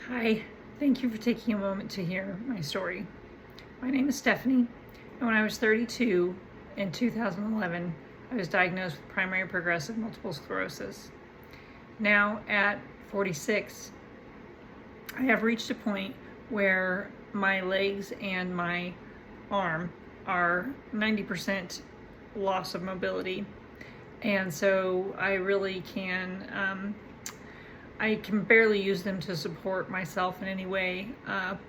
Hi, thank you for taking a moment to hear my story. My name is Stephanie, and when I was 32 in 2011, I was diagnosed with primary progressive multiple sclerosis. Now at 46, I have reached a point where my legs and my arm are 90% loss of mobility, and so I can barely use them to support myself in any way,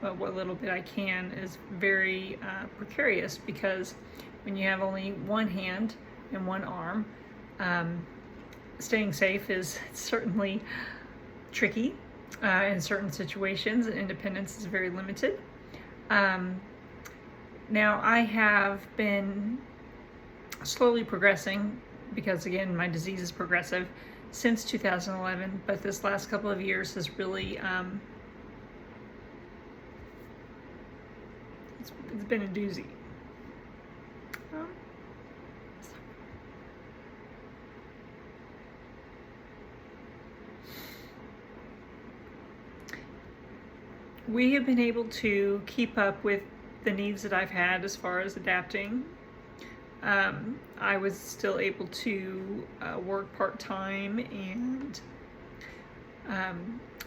but what little bit I can is very precarious, because when you have only one hand and one arm, staying safe is certainly tricky in certain situations, and independence is very limited. Now I have been slowly progressing, because again, my disease is progressive, since 2011, but this last couple of years has really it's been a doozy. We have been able to keep up with the needs that I've had as far as adapting. I was still able to work part-time, and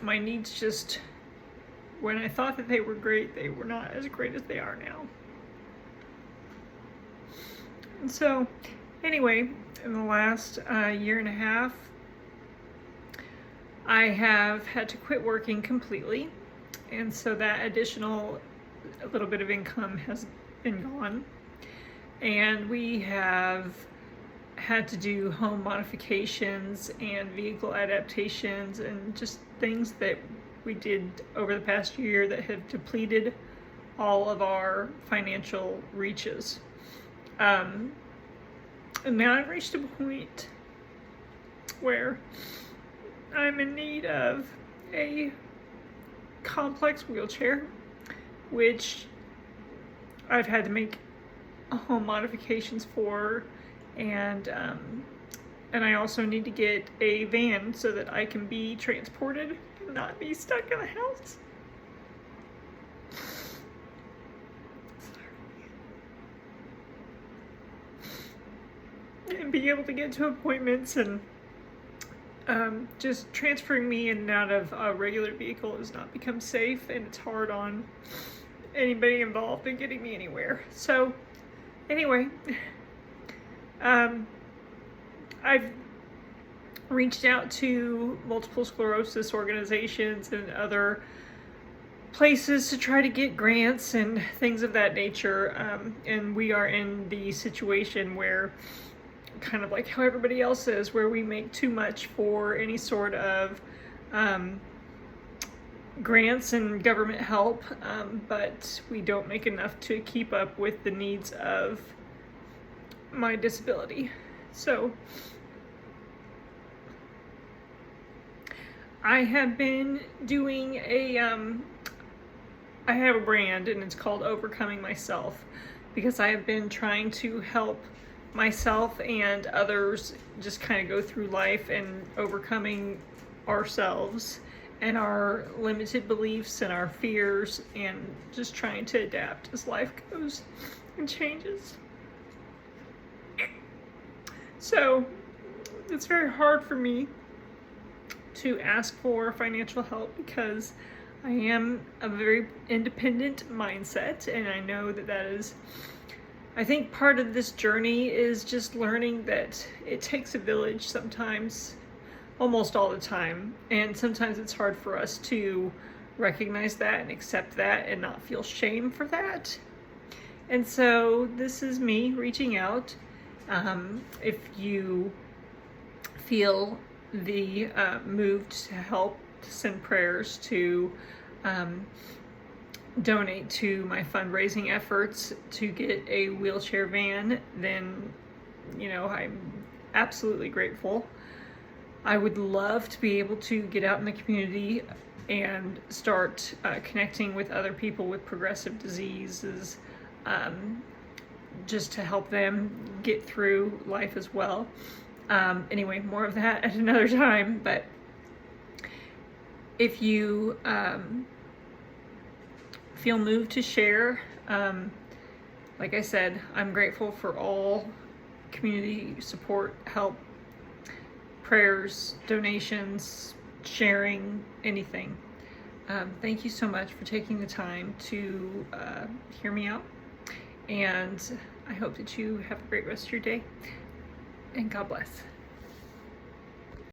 my needs just, when I thought that they were great, they were not as great as they are now. And so, anyway, in the last year and a half, I have had to quit working completely, and so that additional little bit of income has been gone. And we have had to do home modifications and vehicle adaptations and just things that we did over the past year that have depleted all of our financial reaches. And now I've reached a point where I'm in need of a complex wheelchair, which I've had to make home modifications for, and I also need to get a van so that I can be transported and not be stuck in the house. And be able to get to appointments, and just transferring me in and out of a regular vehicle has not become safe, and it's hard on anybody involved in getting me anywhere. So anyway, I've reached out to multiple sclerosis organizations and other places to try to get grants and things of that nature, and we are in the situation where, kind of like how everybody else is, where we make too much for any sort of grants and government help, but we don't make enough to keep up with the needs of my disability. So I have been doing I have a brand, and it's called Overcoming Myself, because I have been trying to help myself and others just kind of go through life and overcoming ourselves and our limited beliefs and our fears, and just trying to adapt as life goes and changes. So it's very hard for me to ask for financial help, because I am a very independent mindset, and I know that that is, I think part of this journey is just learning that it takes a village sometimes, almost all the time, and sometimes it's hard for us to recognize that and accept that and not feel shame for that. And so this is me reaching out. If you feel the moved to help, to send prayers, to donate to my fundraising efforts to get a wheelchair van, then, I'm absolutely grateful. I would love to be able to get out in the community and start connecting with other people with progressive diseases, just to help them get through life as well. Anyway, more of that at another time, but If you feel moved to share, like I said, I'm grateful for all community support, help, prayers, donations, sharing, anything. Thank you so much for taking the time to hear me out, and I hope that you have a great rest of your day, and God bless.